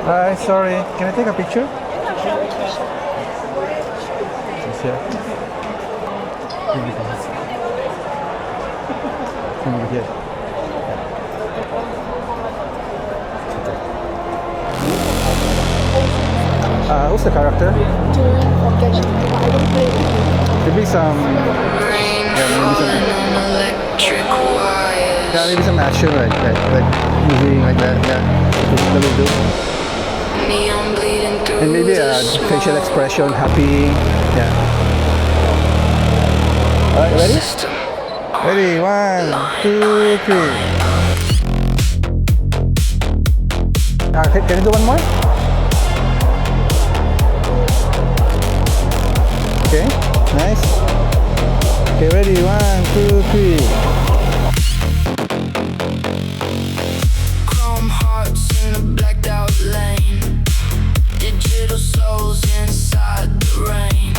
Hi, sorry. Can I take a picture? Yes, yeah. Here. Who's the character? Maybe some. Maybe some action, like moving like that. Yeah, that will do. And maybe a facial expression, happy. Yeah. Alright, ready? Ready? 1, 2, 3. Can you do one more? Okay, nice. Okay, ready? 1, 2, 3.